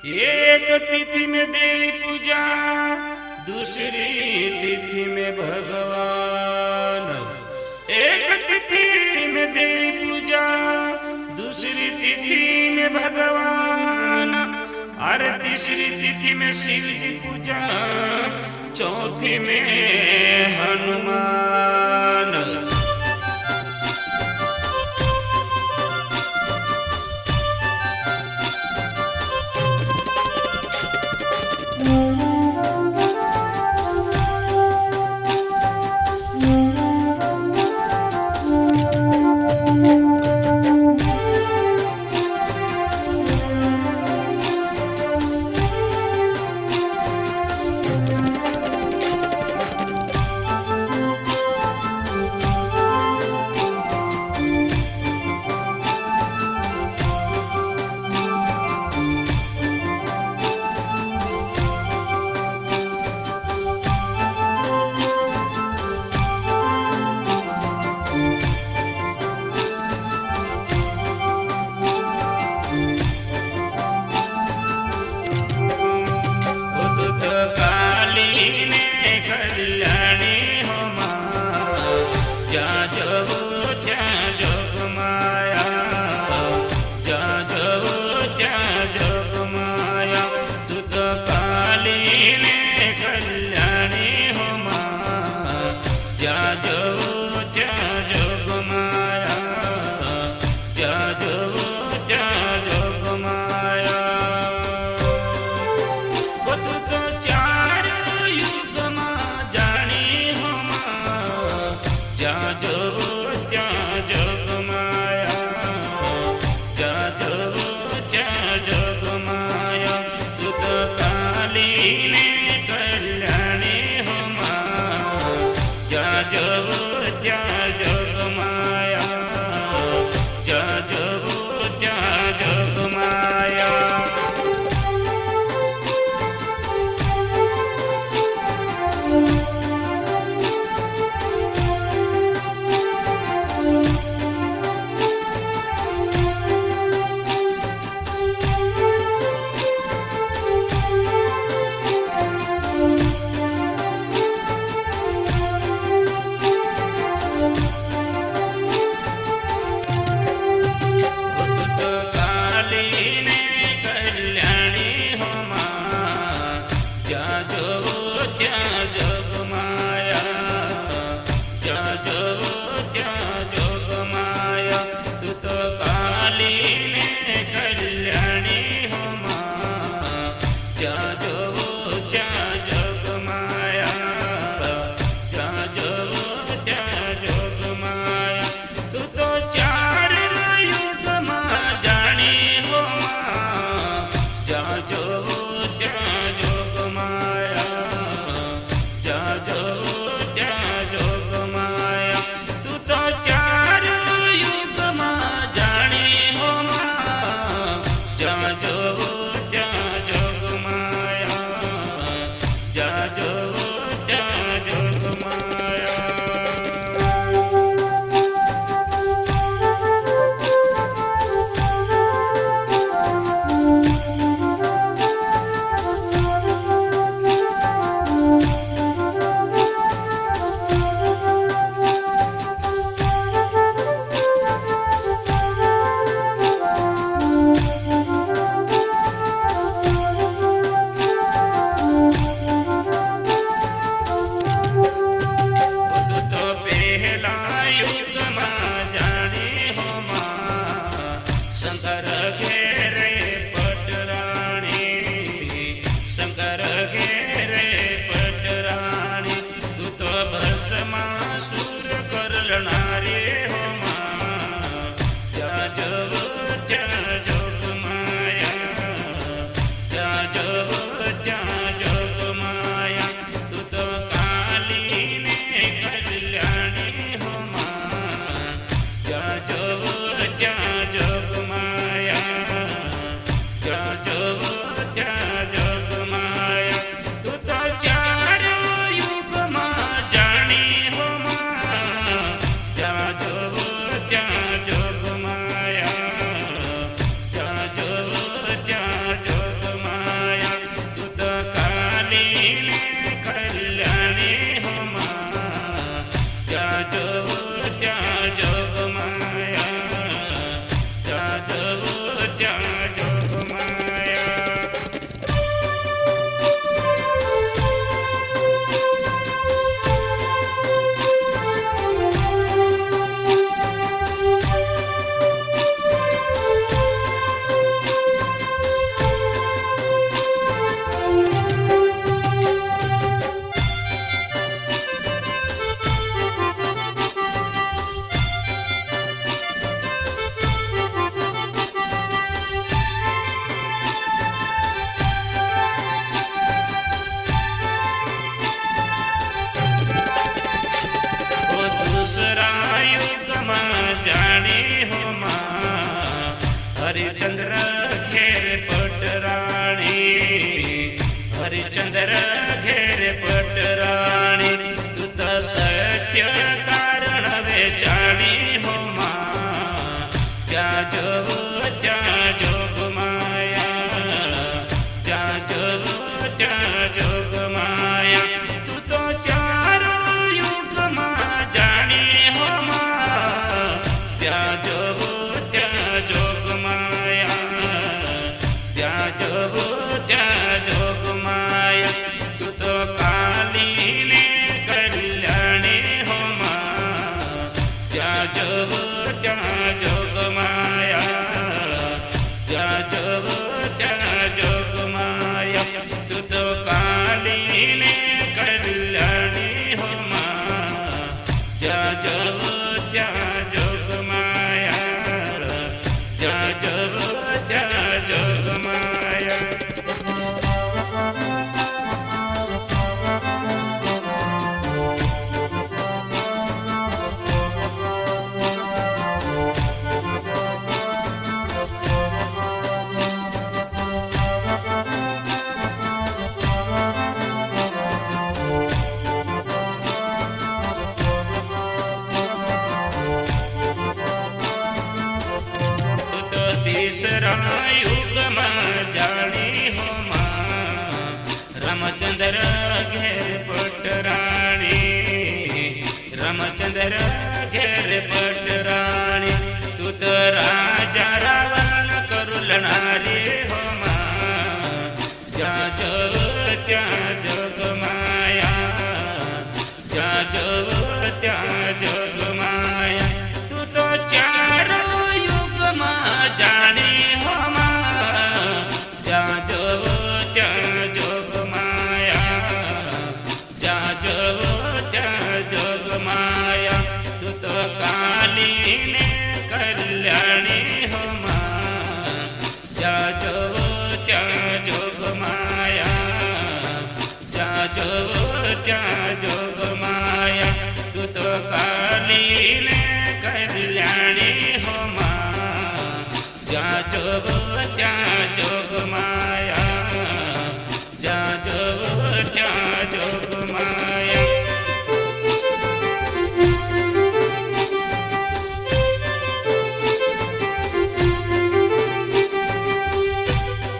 एक तिथि में देवी पूजा, दूसरी तिथि में भगवान। एक तिथि में देवी पूजा, दूसरी तिथि में भगवान। और तीसरी तिथि में शिव जी पूजा, चौथी में हनुमान। जो हरिचंद्र घेर पटराणी, हरिचंद्र घेर पटराणी। तू तो सत्य कारण वेचाणी हो मां, त्या जो त्या जोग माया, त्या जो त्या जोग माया। तू तो चारो युग मां जानी हो मां, त्या जो त्या जोग माया, त्या जो त्या जोग माया। तू तो काली ने कल्याणी हो मां, त्या जो त्या जोग माया, त्या जो त्या जोग माया। तू तो काली ने कल्याणी हो मां, त्या जो त्या जोग माया, त्या जो त्या जोग माया। तीसरा युग में जानी हो मां, रामचंद्र घेर पटराणी, रामचंद्र घेर पटराणी। तू तो राजा रावण करुलणारी हो मां, जा जो त्या जोग माया, जा जो त्या जोग माया। तू तो चारो युग मां जानी हो मां, जा जो त्या जोग माया, जा जो त्या जोग माया। तू तो काली ने कल्याणी हो मां, जा जो त्या जोग माया, जा जो त्या जोग माया। तू तो काली ने कल्याणी हो मां, जा जो त्या जोग माया, जा जो त्या जोग माया।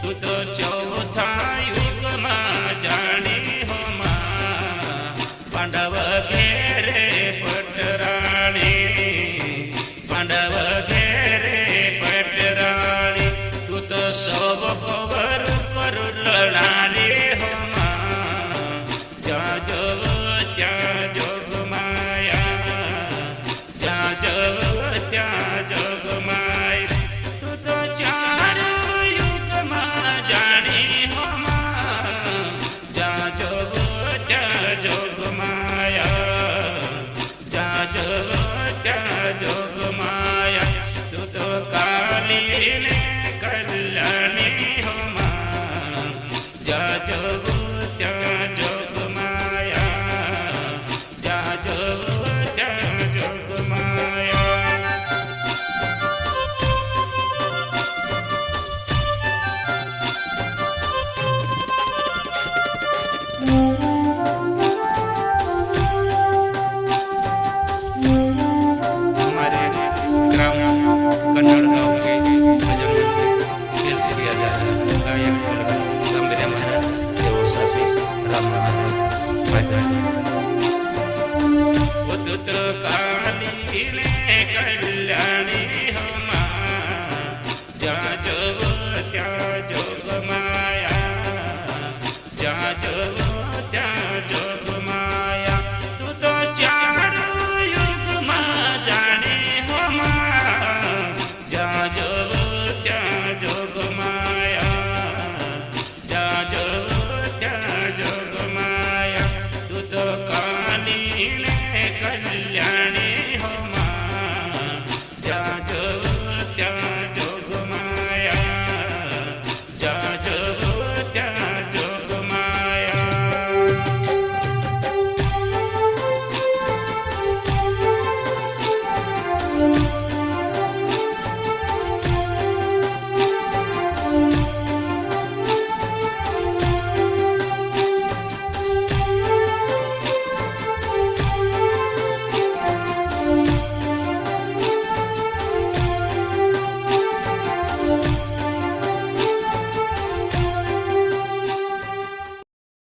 तू तो चौथा युग मां जानी हो मां, पांडव घेरे पटराणी, पांडव घेरे पटराणी। तू तो सब कवर करुलणारी हो मां, जा जो त्या जोग माया, जा जो त्या जोग माया। तू तो चारो युग मां जानी हो मां, जा जो त्या जोग माया, जा जो त्या जोग माया। तू तो काली ने कल्याणी हो मां, जा जो त्या जोग माया, जा जो त्या जोग माया। हमारे ग्राम कन्नड़ गांव के भजन मंडली केसरिया गायक गंभीर महाराज देव शासी राम पुत्र काली ने कल्याणी हो मां, जा जो त्या जोग माया, जा जो त्या जोग माया। तू तो चारो युग मां जानी हो मां, जा जो त्या जोग माया।